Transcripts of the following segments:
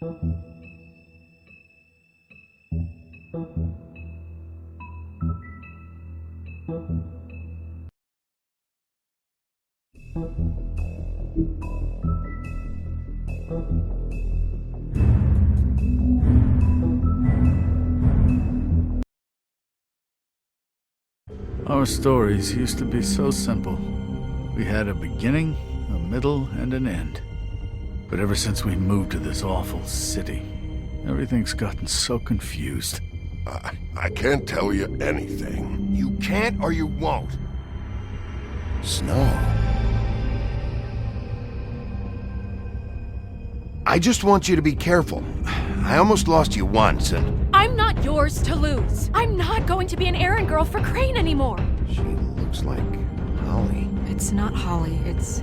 Our stories used to be so simple. We had a beginning, a middle, and an end. But ever since we moved to this awful city, everything's gotten so confused. I can't tell you anything. You can't or you won't. Snow. I just want you to be careful. I almost lost you once, and... I'm not yours to lose. I'm not going to be an errand girl for Crane anymore. She looks like Holly. It's not Holly, it's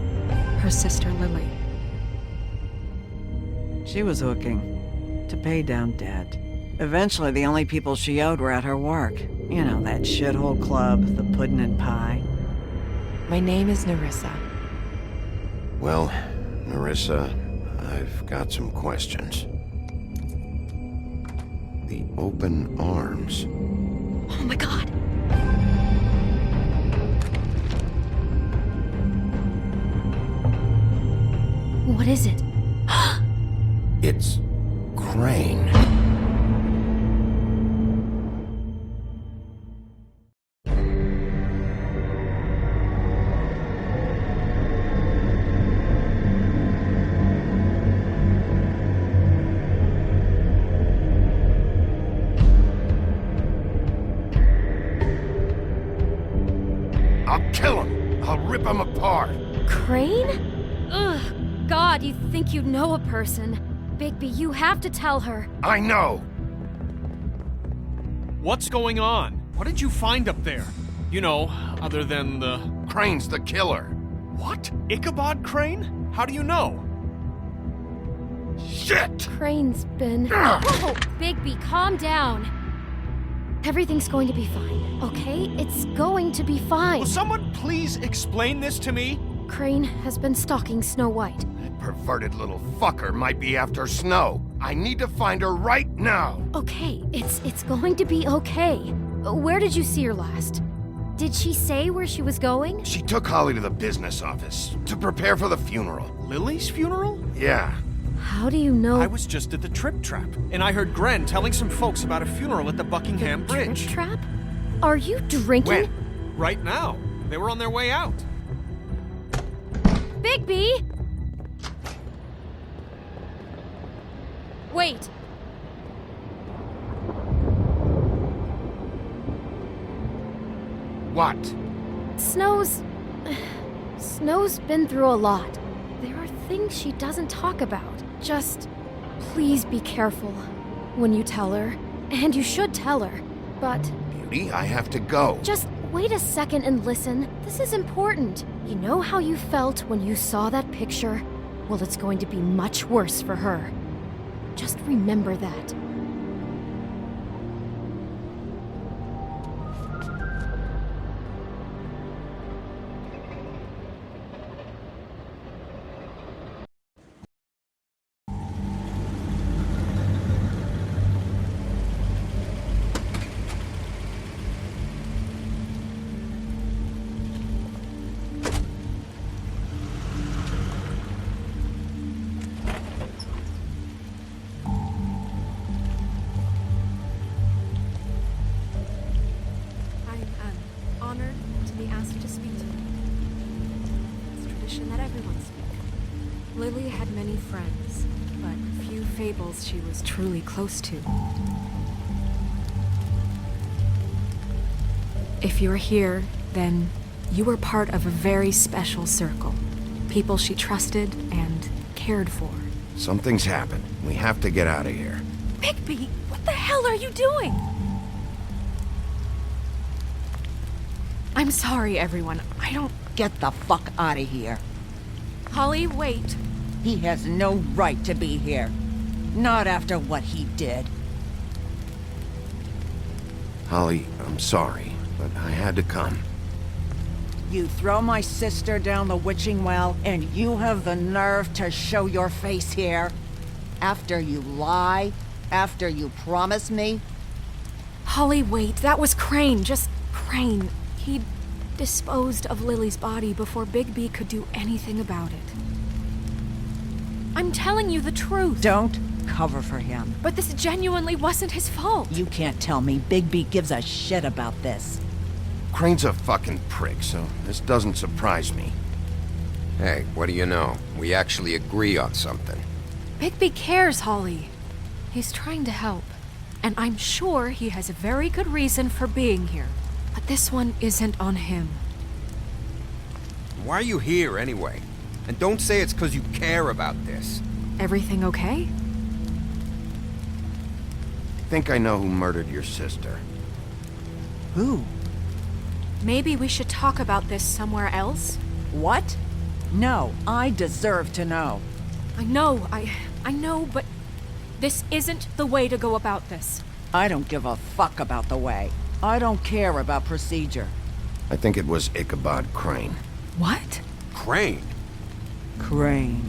her sister Lily. She was hooking to pay down debt. Eventually, the only people she owed were at her work. You know, that shithole club, the Puddin' and Pie. My name is Nerissa. Well, Nerissa, I've got some questions. The open arms. Oh my god. What is it? It's Crane. I'll kill him. I'll rip him apart. Crane? Ugh. God, you think you know a person. Bigby, you have to tell her. I know. What's going on? What did you find up there? You know, other than the... Crane's the killer. What? Ichabod Crane? How do you know? Shit! Crane's been... Whoa! Bigby, calm down. Everything's going to be fine, okay? It's going to be fine. Will someone please explain this to me? Crane has been stalking Snow White. That perverted little fucker might be after Snow. I need to find her right now. Okay, it's going to be okay. Where did you see her last? Did she say where she was going? She took Holly to the business office to prepare for the funeral. Lily's funeral? Yeah. How do you know? I was just at the Trip Trap, and I heard Gren telling some folks about a funeral at the Buckingham Bridge. Trip Trap? Are you drinking? When? Right now. They were on their way out. Bigby! Wait. What? Snow's been through a lot. There are things she doesn't talk about. Just please be careful when you tell her. And you should tell her. But Beauty, I have to go. just wait a second and listen. This is important. You know how you felt when you saw that picture? Well, it's going to be much worse for her. Just remember that. Honored to be asked to speak to you. It's tradition that everyone speak. Lily had many friends, but few fables she was truly close to. If you're here, then you were part of a very special circle. People she trusted and cared for. Something's happened. We have to get out of here. Bigby, what the hell are you doing? I'm sorry, everyone. I don't... Get the fuck out of here. Holly, wait. He has no right to be here. Not after what he did. Holly, I'm sorry, but I had to come. You throw my sister down the witching well, and you have the nerve to show your face here? After you lie? After you promise me? Holly, wait. That was Crane. Just Crane. He disposed of Lily's body before Bigby could do anything about it. I'm telling you the truth. Don't cover for him. But this genuinely wasn't his fault. You can't tell me Bigby gives a shit about this. Crane's a fucking prick, so this doesn't surprise me. Hey, what do you know? We actually agree on something. Bigby cares, Holly. He's trying to help. And I'm sure he has a very good reason for being here. But this one isn't on him. Why are you here anyway? And don't say it's because you care about this. Everything okay? Think I know who murdered your sister. Who? Maybe we should talk about this somewhere else? What? No, I deserve to know. I know, but this isn't the way to go about this. I don't give a fuck about the way. I don't care about procedure. I think it was Ichabod Crane. What? Crane? Crane.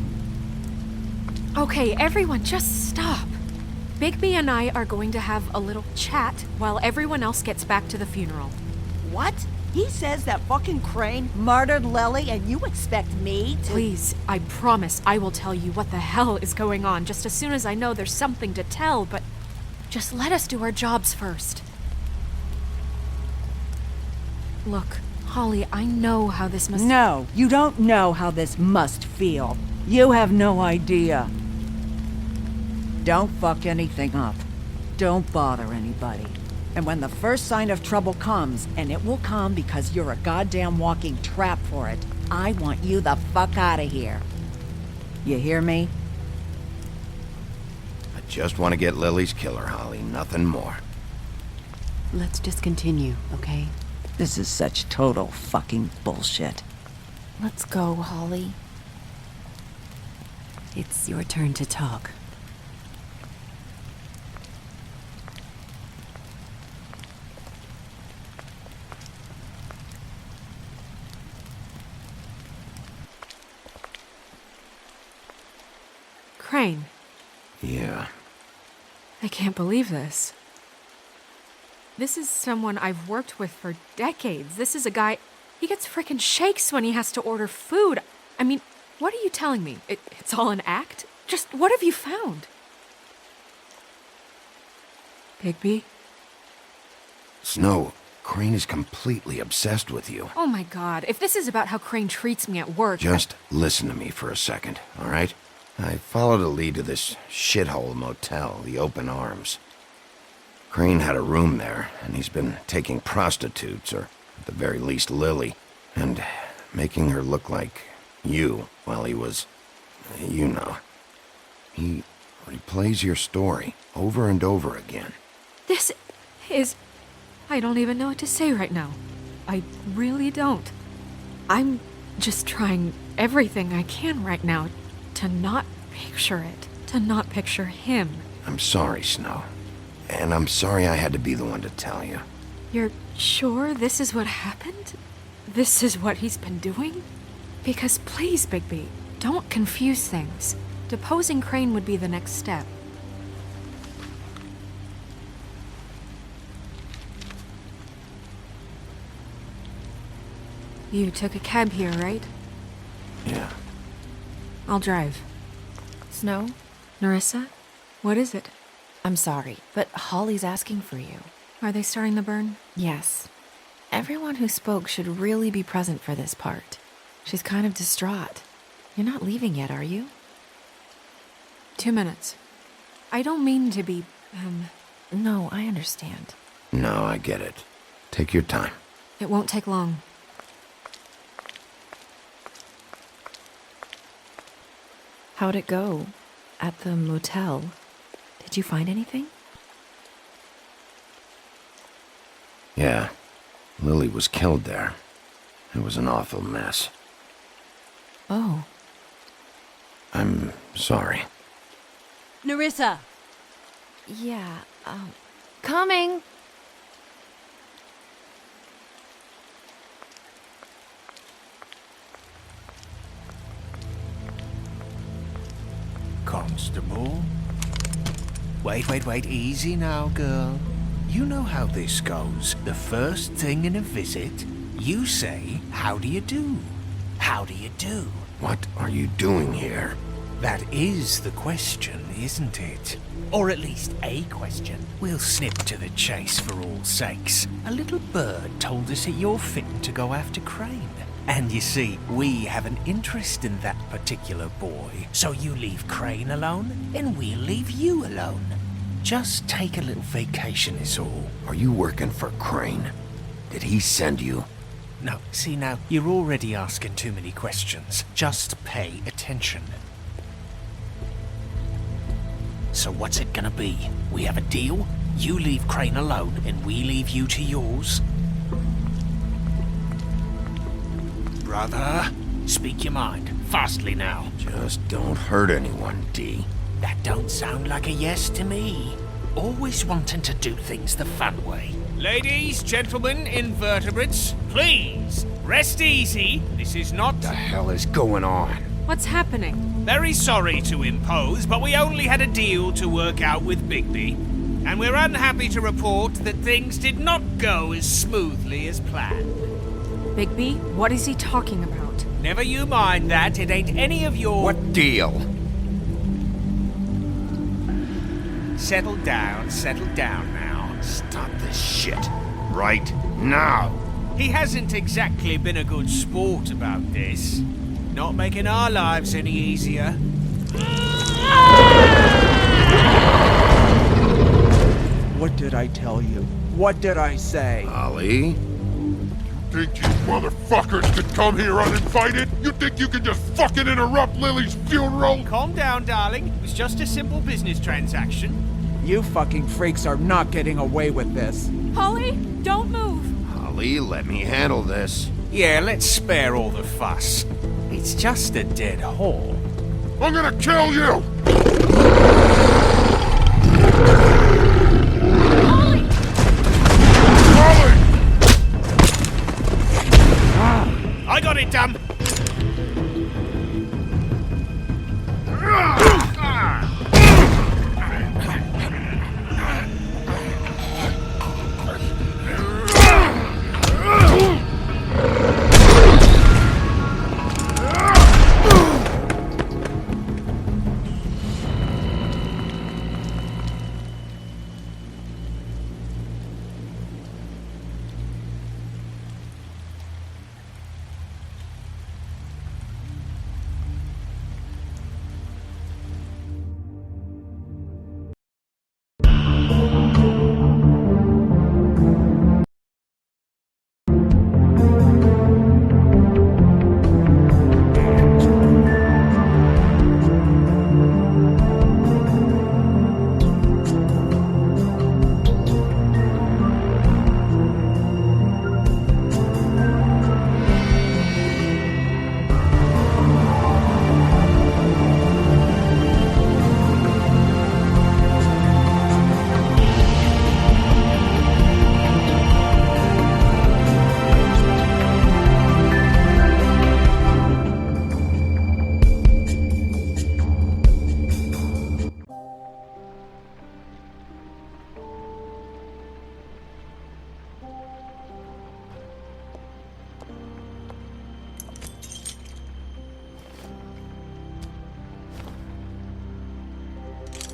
Okay, everyone, just stop. Bigby and I are going to have a little chat while everyone else gets back to the funeral. What? He says that fucking Crane murdered Lily and you expect me to— Please, I promise I will tell you what the hell is going on just as soon as I know there's something to tell, but just let us do our jobs first. Look, Holly, I know how this must— No, you don't know how this must feel. You have no idea. Don't fuck anything up. Don't bother anybody. And when the first sign of trouble comes, and it will come because you're a goddamn walking trap for it, I want you the fuck out of here. You hear me? I just want to get Lily's killer, Holly, nothing more. Let's just continue, okay? This is such total fucking bullshit. Let's go, Holly. It's your turn to talk. Crane, Yeah. I can't believe this. This is someone I've worked with for decades. This is a guy, he gets frickin' shakes when he has to order food. I mean, what are you telling me? It's all an act? Just what have you found? Bigby? Snow, Crane is completely obsessed with you. Oh my god, if this is about how Crane treats me at work— Just listen to me for a second, all right? I followed a lead to this shithole motel, the Open Arms. Crane had a room there, and he's been taking prostitutes, or at the very least Lily, and making her look like you while he was, you know. He replays your story over and over again. This is— I don't even know what to say right now. I really don't. I'm just trying everything I can right now to not picture it, to not picture him. I'm sorry, Snow. And I'm sorry I had to be the one to tell you. You're sure this is what happened? This is what he's been doing? Because please, Bigby, don't confuse things. Deposing Crane would be the next step. You took a cab here, right? Yeah. I'll drive. Snow? Nerissa? What is it? I'm sorry, but Holly's asking for you. Are they starting the burn? Yes. Everyone who spoke should really be present for this part. She's kind of distraught. You're not leaving yet, are you? 2 minutes. I don't mean to be, No, I understand. No, I get it. Take your time. It won't take long. How'd it go? At the motel? Did you find anything? Yeah. Lily was killed there. It was an awful mess. Oh. I'm sorry. Nerissa! Yeah, Coming! Constable? Wait. Easy now, girl. You know how this goes. The first thing in a visit, you say, "How do you do? How do you do?" What are you doing here? That is the question, isn't it? Or at least a question. We'll snip to the chase for all sakes. A little bird told us that you're fitting to go after Crane. And you see, we have an interest in that particular boy. So you leave Crane alone, and we'll leave you alone. Just take a little vacation is all. Are you working for Crane? Did he send you? No, see now, you're already asking too many questions. Just pay attention. So what's it gonna be? We have a deal? You leave Crane alone, and we leave you to yours? Brother, speak your mind. Fastly now. Just don't hurt anyone, D. That don't sound like a yes to me. Always wanting to do things the fun way. Ladies, gentlemen, invertebrates, please, rest easy. This is not... What the hell is going on? What's happening? Very sorry to impose, but we only had a deal to work out with Bigby. And we're unhappy to report that things did not go as smoothly as planned. Bigby, what is he talking about? Never you mind that, it ain't any of your... What deal? Settle down now. Stop this shit. Right now. He hasn't exactly been a good sport about this. Not making our lives any easier. What did I tell you? What did I say? Ollie? Think you motherfuckers could come here uninvited? You think you can just fucking interrupt Lily's funeral? Calm down, darling. It was just a simple business transaction. You fucking freaks are not getting away with this. Holly, don't move. Ollie, let me handle this. Yeah, let's spare all the fuss. It's just a dead hole. I'm gonna kill you! Holly! Ollie! I got it, dumb.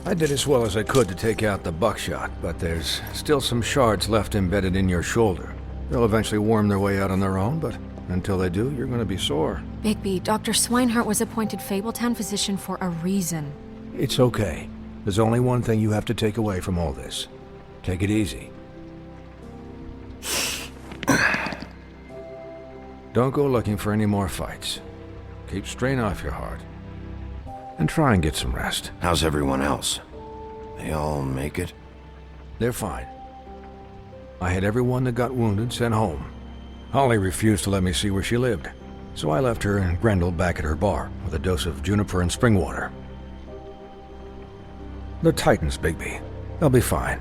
I did as well as I could to take out the buckshot, but there's still some shards left embedded in your shoulder. They'll eventually worm their way out on their own, but until they do, you're going to be sore. Bigby, Dr. Swinehart was appointed Fabletown physician for a reason. It's okay. There's only one thing you have to take away from all this. Take it easy. Don't go looking for any more fights. Keep strain off your heart. And try and get some rest. How's everyone else? They all make it? They're fine. I had everyone that got wounded sent home. Holly refused to let me see where she lived, so I left her and Grendel back at her bar with a dose of juniper and spring water. They're Titans, Bigby. They'll be fine.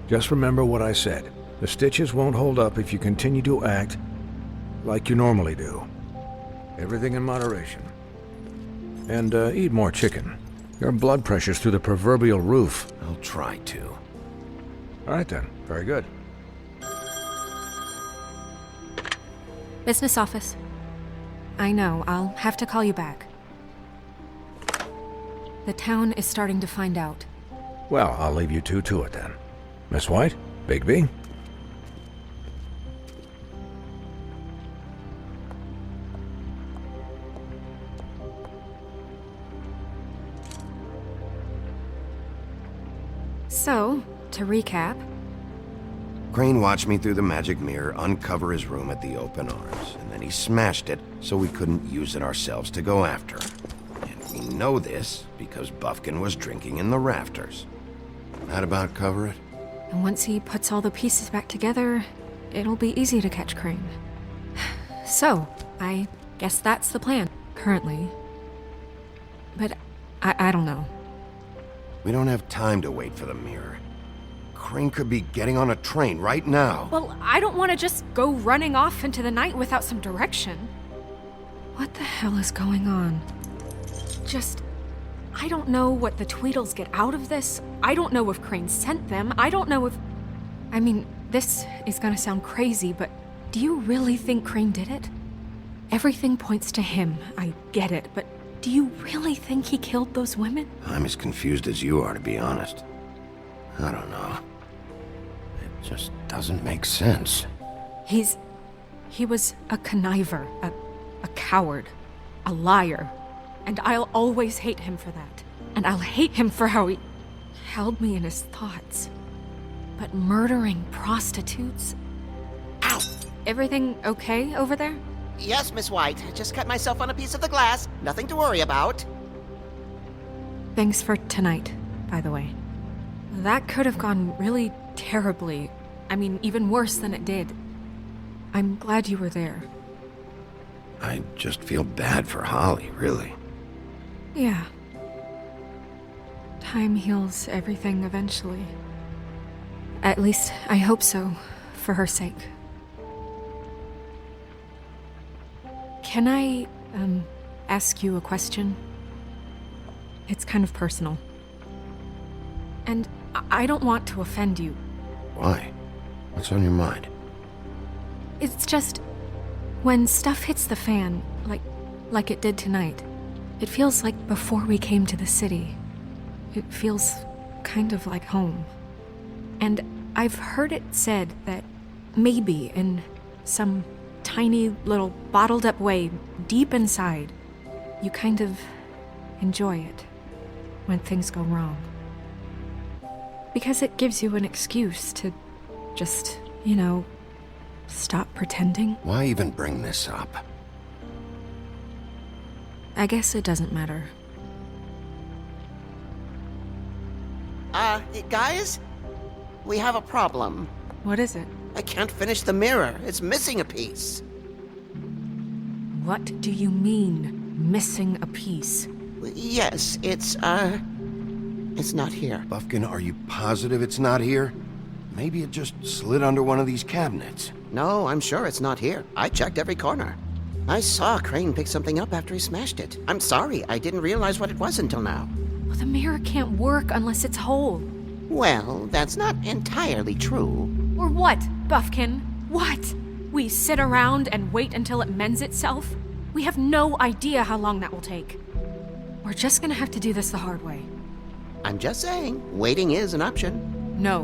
Just remember what I said. The stitches won't hold up if you continue to act like you normally do. Everything in moderation. And eat more chicken. Your blood pressure's through the proverbial roof. I'll try to. All right then. Very good. Business office. I know, I'll have to call you back. The town is starting to find out. Well, I'll leave you two to it then. Miss White? Bigby? So, to recap, Crane watched me through the magic mirror uncover his room at the open arms, and then he smashed it so we couldn't use it ourselves to go after him. And we know this because Buffkin was drinking in the rafters. That about cover it? and once he puts all the pieces back together, it'll be easy to catch Crane. So, I guess that's the plan, currently. But I don't know. We don't have time to wait for the mirror. Crane could be getting on a train right now. Well, I don't want to just go running off into the night without some direction. What the hell is going on? I don't know what the Tweedles get out of this. I don't know if Crane sent them. I don't know if... I mean, this is gonna sound crazy, but do you really think Crane did it? Everything points to him. I get it, but do you really think he killed those women? I'm as confused as you are, to be honest. I don't know. It just doesn't make sense. He was a conniver, a coward, a liar. And I'll always hate him for that. And I'll hate him for how he held me in his thoughts. But murdering prostitutes? Ow! Everything okay over there? Yes, Miss White. Just cut myself on a piece of the glass. Nothing to worry about. Thanks for tonight, by the way. That could have gone really terribly. I mean, even worse than it did. I'm glad you were there. I just feel bad for Holly, really. Yeah. Time heals everything eventually. At least, I hope so, for her sake. Can I, ask you a question? It's kind of personal. And I don't want to offend you. Why? What's on your mind? It's just, when stuff hits the fan, like it did tonight, it feels like before we came to the city. It feels kind of like home. And I've heard it said that maybe in some tiny little bottled up way deep inside, you kind of enjoy it when things go wrong. Because it gives you an excuse to just, stop pretending. Why even bring this up? I guess it doesn't matter. Guys? We have a problem. What is it? I can't finish the mirror. It's missing a piece. What do you mean, missing a piece? Yes, it's not here. Buffkin, are you positive it's not here? Maybe it just slid under one of these cabinets. No, I'm sure it's not here. I checked every corner. I saw Crane pick something up after he smashed it. I'm sorry, I didn't realize what it was until now. Well, the mirror can't work unless it's whole. Well, that's not entirely true. Or what, Buffkin? What? We sit around and wait until it mends itself? We have no idea how long that will take. We're just gonna have to do this the hard way. I'm just saying, waiting is an option. No.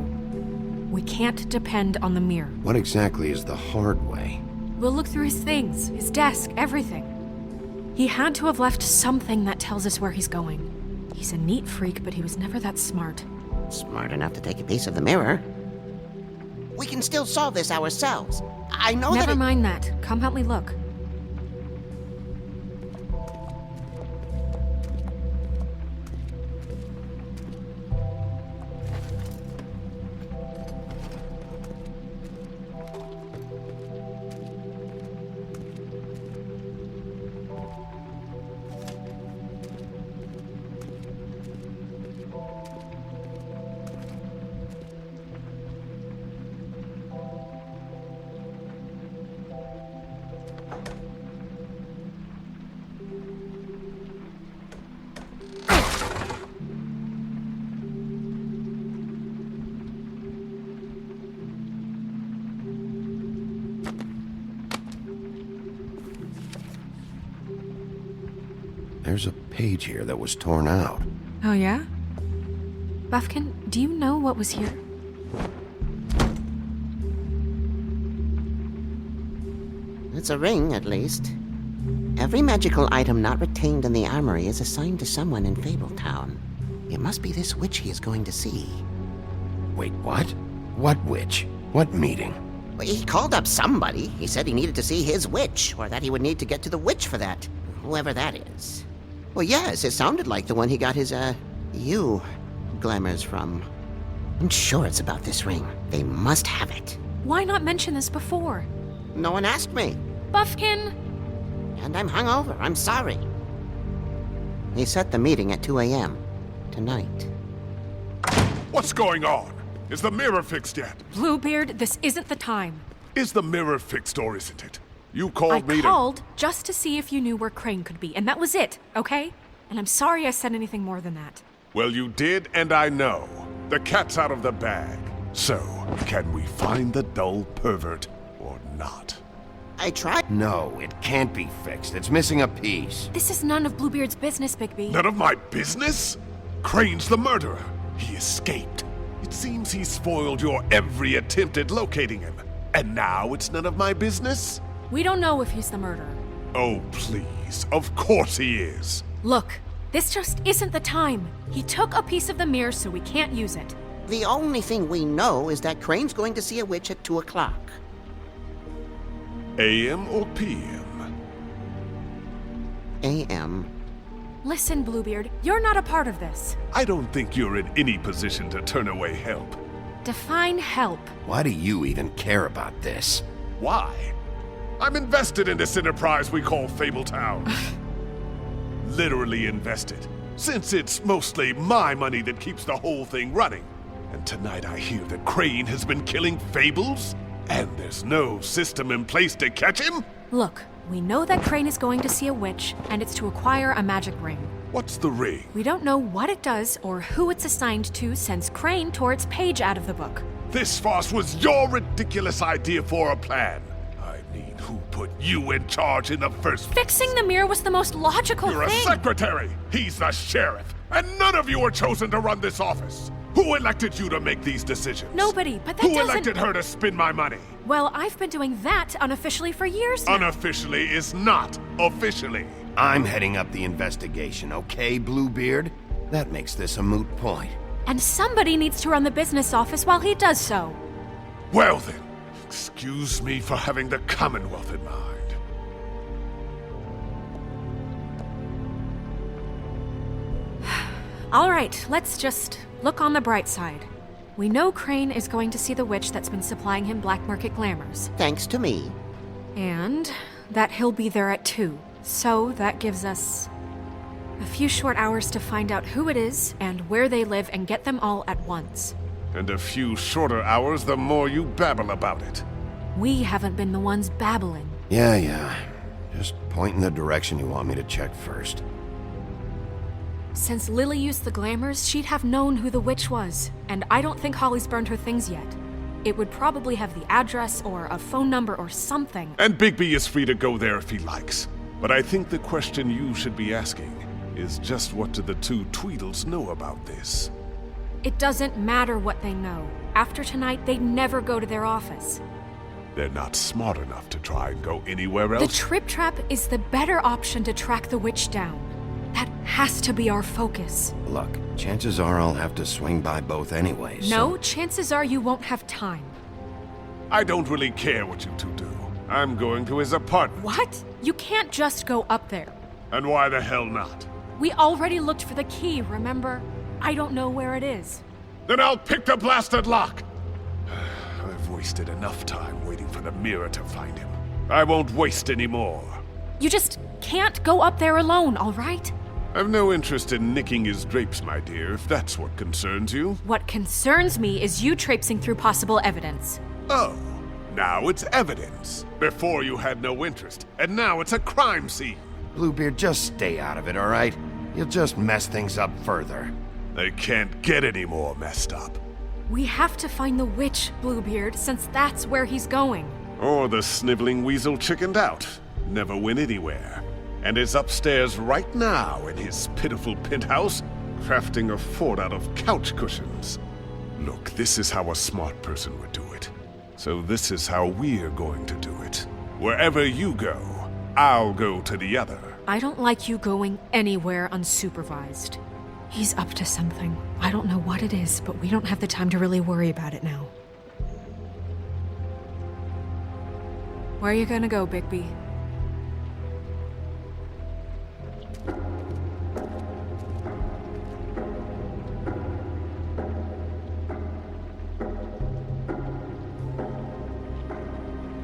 We can't depend on the mirror. What exactly is the hard way? We'll look through his things, his desk, everything. He had to have left something that tells us where he's going. He's a neat freak, but he was never that smart. Smart enough to take a piece of the mirror. We can still solve this ourselves. I know Never mind that. Come help me look. There's a page here that was torn out. Oh, yeah? Buffkin, do you know what was here? It's a ring, at least. Every magical item not retained in the armory is assigned to someone in Fabletown. It must be this witch he is going to see. Wait, what? What witch? What meeting? Well, he called up somebody. He said he needed to see his witch, or that he would need to get to the witch for that. Whoever that is. Well, yes, it sounded like the one he got his, glamours from. I'm sure it's about this ring. They must have it. Why not mention this before? No one asked me. Buffkin! And I'm hungover. I'm sorry. He set the meeting at 2 a.m. tonight. What's going on? Is the mirror fixed yet? Bluebeard, this isn't the time. Is the mirror fixed or isn't it? You called me I called just to see if you knew where Crane could be, and that was it, okay? And I'm sorry I said anything more than that. Well, you did, and I know. The cat's out of the bag. So, can we find the dull pervert or not? I tried. No, it can't be fixed. It's missing a piece. This is none of Bluebeard's business, Bigby. None of my business? Crane's the murderer. He escaped. It seems he spoiled your every attempt at locating him. And now it's none of my business? We don't know if he's the murderer. Oh, please. Of course he is. Look, this just isn't the time. He took a piece of the mirror, so we can't use it. The only thing we know is that Crane's going to see a witch at 2 o'clock. AM or PM? AM. Listen, Bluebeard, you're not a part of this. I don't think you're in any position to turn away help. Define help. Why do you even care about this? Why? I'm invested in this enterprise we call Fabletown. Literally invested. Since it's mostly my money that keeps the whole thing running. And tonight I hear that Crane has been killing Fables? And there's no system in place to catch him? Look, we know that Crane is going to see a witch, and it's to acquire a magic ring. What's the ring? We don't know what it does or who it's assigned to since Crane tore its page out of the book. This farce was your ridiculous idea for a plan. I mean, who put you in charge in the first place? Fixing the mirror was the most logical You're thing. a secretary. He's the sheriff. And none of you were chosen to run this office. Who elected you to make these decisions? Nobody, but that Who doesn't... elected her to spend my money? Well, I've been doing that unofficially for years now. Unofficially is not officially. I'm heading up the investigation, okay, Bluebeard? That makes this a moot point. And somebody needs to run the business office while he does so. Well then, excuse me for having the Commonwealth in mind. All right, let's just look on the bright side. We know Crane is going to see the witch that's been supplying him black market glamours. Thanks to me. And that he'll be there at 2. So that gives us a few short hours to find out who it is and where they live and get them all at once. And a few shorter hours the more you babble about it. We haven't been the ones babbling. Yeah. Just point in the direction you want me to check first. Since Lily used the glamours, she'd have known who the witch was, and I don't think Holly's burned her things yet. It would probably have the address or a phone number or something. And Bigby is free to go there if he likes. But I think the question you should be asking is just what do the two Tweedles know about this? It doesn't matter what they know. After tonight, they'd never go to their office. They're not smart enough to try and go anywhere else. The Trip Trap is the better option to track the witch down. That has to be our focus. Look, chances are I'll have to swing by both anyway, so... No, chances are you won't have time. I don't really care what you two do. I'm going to his apartment. What? You can't just go up there. And why the hell not? We already looked for the key, remember? I don't know where it is. Then I'll pick the blasted lock! I've wasted enough time waiting for the mirror to find him. I won't waste any more. You just can't go up there alone, all right? I've no interest in nicking his drapes, my dear, if that's what concerns you. What concerns me is you traipsing through possible evidence. Oh, now it's evidence. Before you had no interest, and now it's a crime scene. Bluebeard, just stay out of it, all right? You'll just mess things up further. They can't get any more messed up. We have to find the witch, Bluebeard, since that's where he's going. Or the sniveling weasel chickened out. Never went anywhere. and is upstairs right now in his pitiful penthouse, crafting a fort out of couch cushions. Look, this is how a smart person would do it. So this is how we're going to do it. Wherever you go, I'll go to the other. I don't like you going anywhere unsupervised. He's up to something. I don't know what it is, but we don't have the time to really worry about it now. Where are you gonna go, Bigby?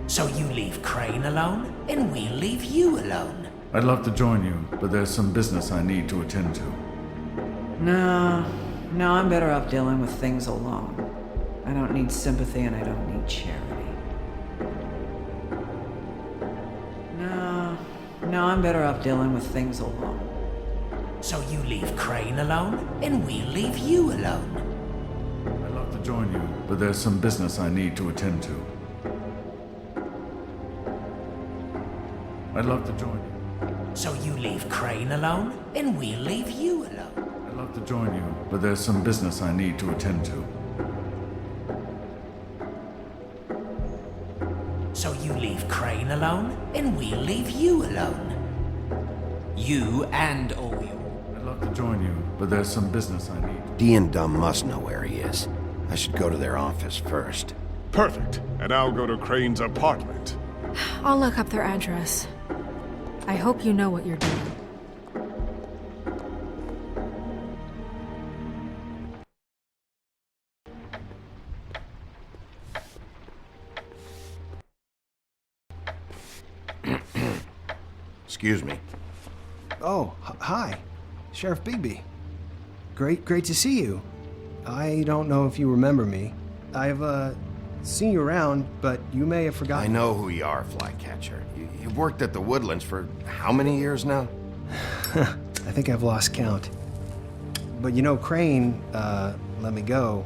So you leave Crane alone, and we'll leave you alone. I'd love to join you, but there's some business I need to attend to. No, I'm better off dealing with things alone. I don't need sympathy and I don't need charity. No, I'm better off dealing with things alone. So you leave Crane alone, and we'll leave you alone. I'd love to join you, but there's some business I need to attend to. I'd love to join you. So you leave Crane alone, and we'll leave you alone. I'd love to join you, but there's some business I need to attend to. So you leave Crane alone, and we'll leave you alone. You and all your... I'd love to join you, but there's some business I need. Dee and Dumb must know where he is. I should go to their office first. Perfect. And I'll go to Crane's apartment. I'll look up their address. I hope you know what you're doing. Excuse me. Oh, hi. Sheriff Bigby. Great to see you. I don't know if you remember me. I've, seen you around, but you may have forgotten. I know who you are, Flycatcher. You've worked at the Woodlands for how many years now? I think I've lost count. But you know, Crane, let me go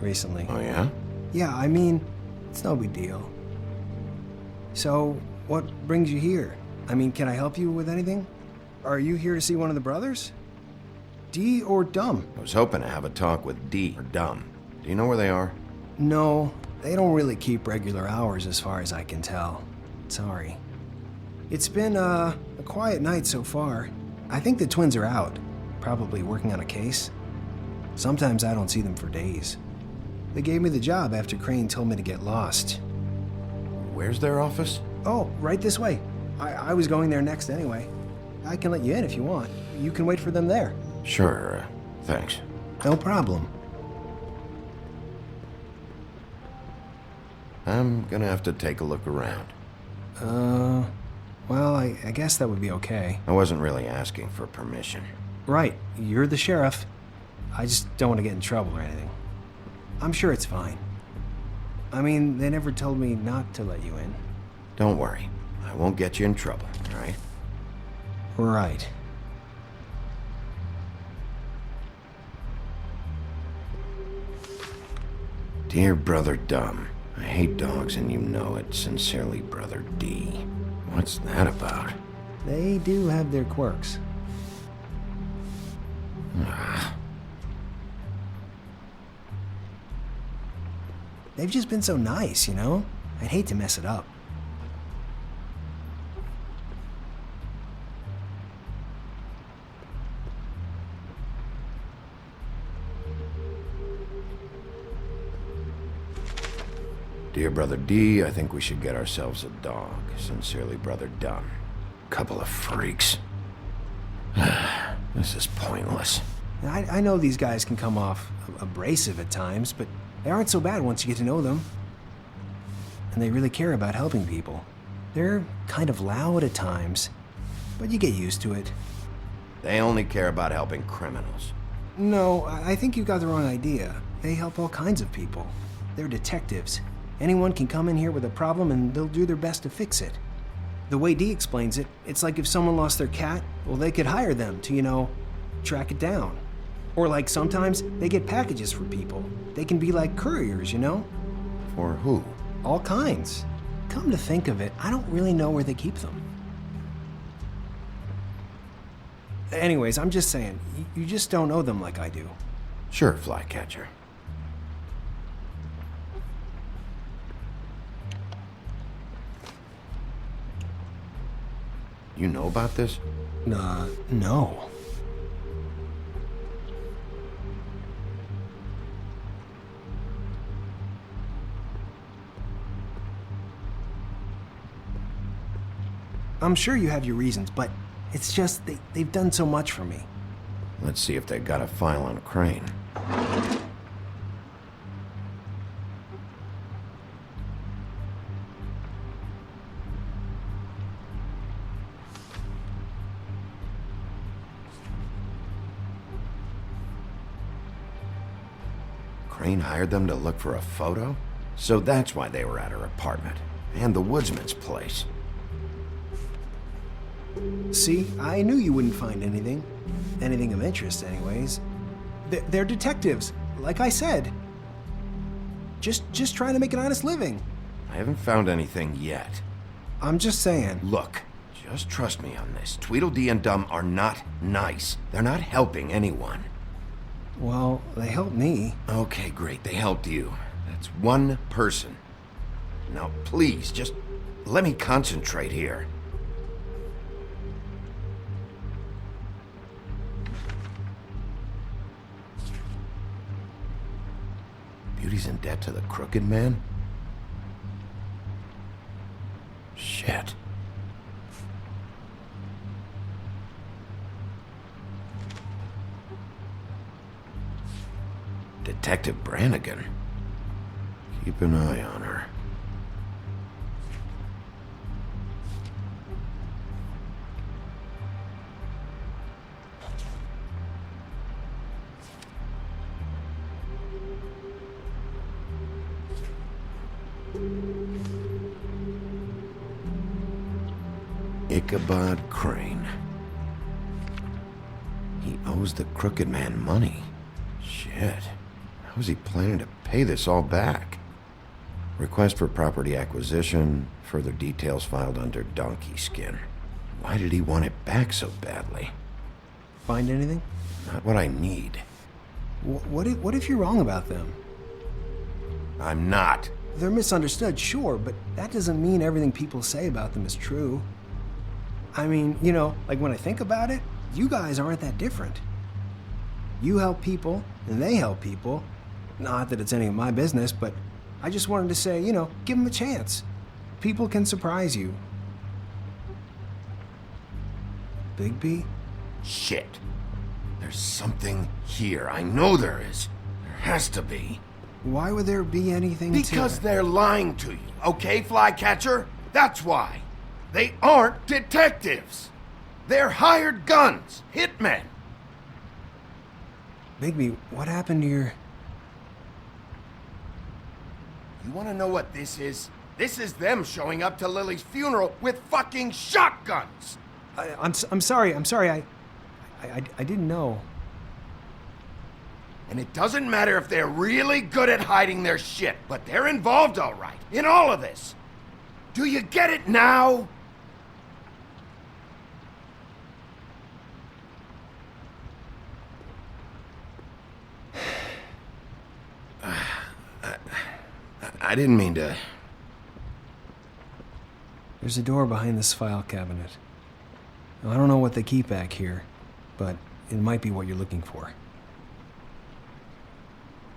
recently. Oh, yeah? Yeah, I mean, it's no big deal. So, what brings you here? I mean, can I help you with anything? Are you here to see one of the brothers? Dee or Dumb? I was hoping to have a talk with Dee or Dumb. Do you know where they are? No, they don't really keep regular hours as far as I can tell. Sorry. It's been, a quiet night so far. I think the twins are out, probably working on a case. Sometimes I don't see them for days. They gave me the job after Crane told me to get lost. Where's their office? Oh, right this way. I was going there next anyway. I can let you in if you want. You can wait for them there. Sure, thanks. No problem. I'm gonna have to take a look around. Well, I guess that would be okay. I wasn't really asking for permission. Right, you're the sheriff. I just don't want to get in trouble or anything. I'm sure it's fine. I mean, they never told me not to let you in. Don't worry. I won't get you in trouble, all right? Right. Dear Brother Dumb, I hate dogs and you know it. Sincerely, Brother D. What's that about? They do have their quirks. They've just been so nice, you know? I'd hate to mess it up. Dear Brother D, I think we should get ourselves a dog. Sincerely, Brother Dumb. Couple of freaks. This is pointless. I know these guys can come off abrasive at times, but they aren't so bad once you get to know them. And they really care about helping people. They're kind of loud at times, but you get used to it. They only care about helping criminals. No, I think you got the wrong idea. They help all kinds of people. They're detectives. Anyone can come in here with a problem and they'll do their best to fix it. The way Dee explains it, it's like if someone lost their cat, well, they could hire them to, you know, track it down. Or like sometimes they get packages for people. They can be like couriers, you know? For who? All kinds. Come to think of it, I don't really know where they keep them. Anyways, I'm just saying, you just don't know them like I do. Sure, Flycatcher. You know about this? No. I'm sure you have your reasons, but it's just they've done so much for me. Let's see if they got a file on Crane. Crane hired them to look for a photo? So that's why they were at her apartment. And the woodsman's place. See, I knew you wouldn't find anything. Anything of interest, anyways. They're detectives, like I said. Just trying to make an honest living. I haven't found anything yet. I'm just saying. Look, just trust me on this. Tweedledee and Dum are not nice. They're not helping anyone. Well, they helped me. Okay, great. They helped you. That's one person. Now, please, just let me concentrate here. Beauty's in debt to the Crooked Man? Shit. Detective Brannigan. Keep an eye on her. Ichabod Crane. He owes the Crooked Man money. Shit. How is he planning to pay this all back? Request for property acquisition. Further details filed under Donkey Skin. Why did he want it back so badly? Find anything? Not what I need. What if you're wrong about them? I'm not. They're misunderstood, sure, but that doesn't mean everything people say about them is true. I mean, you know, like when I think about it, you guys aren't that different. You help people, and they help people. Not that it's any of my business, but I just wanted to say, you know, give them a chance. People can surprise you. Bigby? Shit. There's something here. I know there is. There has to be. Why would there be anything Because they're lying to you, okay, Flycatcher? That's why. They aren't detectives. They're hired guns, hitmen. Bigby, what happened to your... You want to know what this is? This is them showing up to Lily's funeral with fucking shotguns. I'm sorry. I didn't know. And it doesn't matter if they're really good at hiding their shit, but they're involved all right in all of this. Do you get it now? I didn't mean to... There's a door behind this file cabinet. Now, I don't know what they keep back here, but it might be what you're looking for.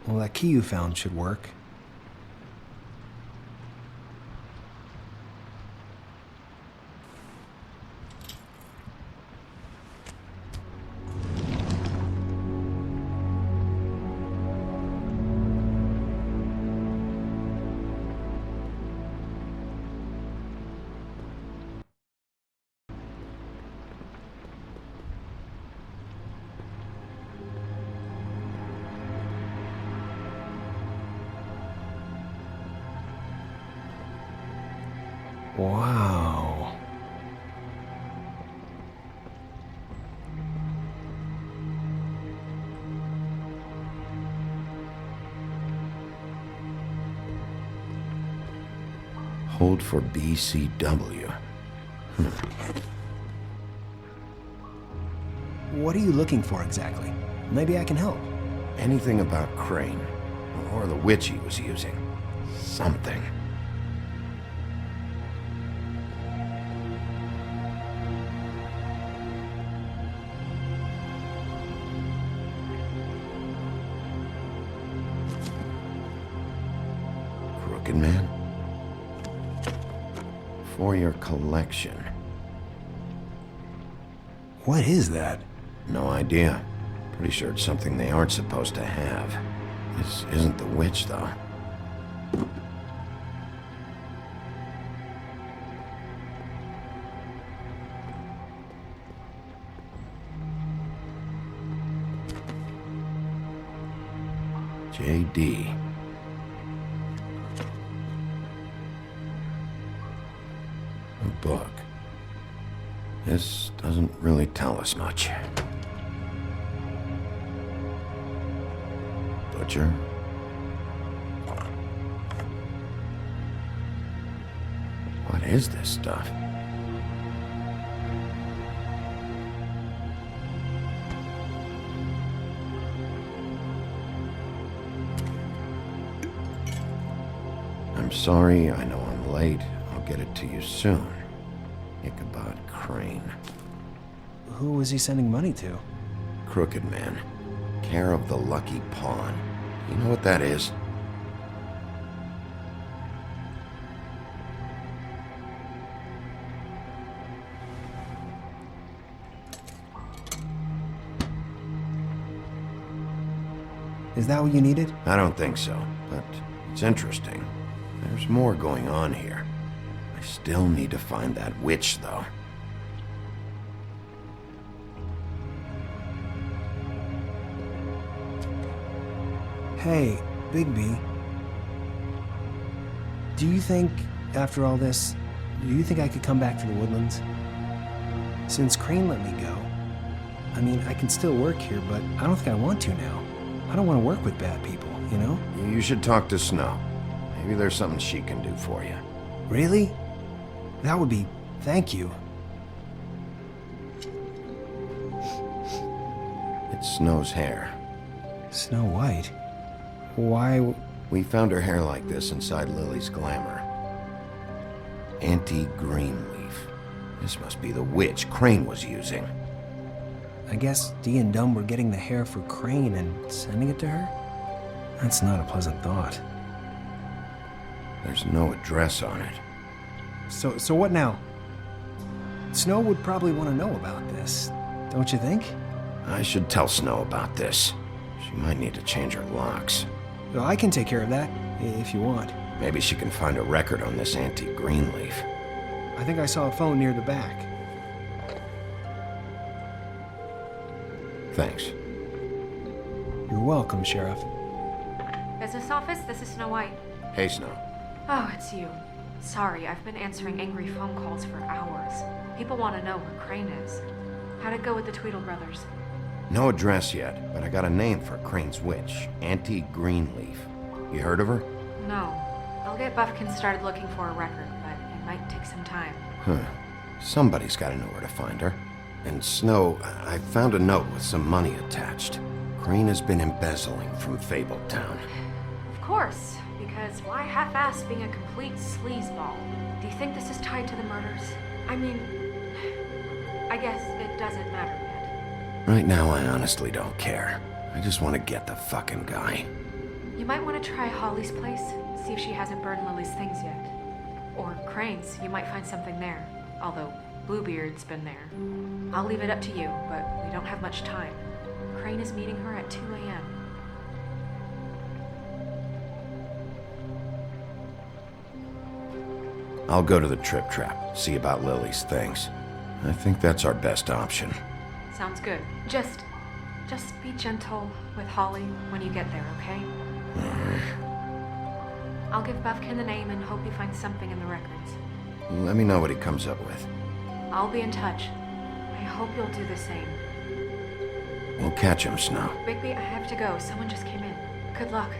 Well, that key you found should work. Wow. Hold for BCW. What are you looking for exactly? Maybe I can help. Anything about Crane, or the witch he was using. Something. Crooked Man? For your collection. What is that? No idea. Pretty sure it's something they aren't supposed to have. This isn't the witch, though. J.D. A book. This doesn't really tell us much. Butcher? What is this stuff? I'm sorry, I know I'm late. I'll get it to you soon. Ichabod Crane. Who was he sending money to? Crooked Man. Care of the Lucky Pawn. You know what that is? Is that what you needed? I don't think so, but it's interesting. There's more going on here. I still need to find that witch, though. Hey, Bigby. Do you think, after all this, do you think I could come back to the Woodlands? Since Crane let me go, I mean, I can still work here, but I don't think I want to now. I don't want to work with bad people, you know? You should talk to Snow. Maybe there's something she can do for you. Really? That would be... thank you. It's Snow's hair. Snow White? Why... We found her hair like this inside Lily's glamour. Auntie Greenleaf. This must be the witch Crane was using. I guess Dee and Dumb were getting the hair for Crane and sending it to her? That's not a pleasant thought. There's no address on it. So what now? Snow would probably want to know about this, don't you think? I should tell Snow about this. She might need to change her locks. Well, I can take care of that, if you want. Maybe she can find a record on this Auntie Greenleaf. I think I saw a phone near the back. Thanks. You're welcome, Sheriff. Business office, this is Snow White. Hey, Snow. Oh, it's you. Sorry, I've been answering angry phone calls for hours. People want to know where Crane is. How'd it go with the Tweedle brothers? No address yet, but I got a name for Crane's witch. Auntie Greenleaf. You heard of her? No. I'll get Buffkin started looking for a record, but it might take some time. Huh. Somebody's got to know where to find her. And Snow, I found a note with some money attached. Crane has been embezzling from Fabletown. Of course, because why half-ass being a complete sleazeball? Do you think this is tied to the murders? I mean, I guess it doesn't matter yet. Right now, I honestly don't care. I just want to get the fucking guy. You might want to try Holly's place, see if she hasn't burned Lily's things yet. Or Crane's, you might find something there. Although, Bluebeard's been there. I'll leave it up to you, but we don't have much time. Crane is meeting her at 2 a.m. I'll go to the Trip Trap, see about Lily's things. I think that's our best option. Sounds good. Just be gentle with Holly when you get there, okay? I'll give Buffkin the name and hope he finds something in the records. Let me know what he comes up with. I'll be in touch. I hope you'll do the same. We'll catch him, Snow. Bigby, I have to go. Someone just came in. Good luck.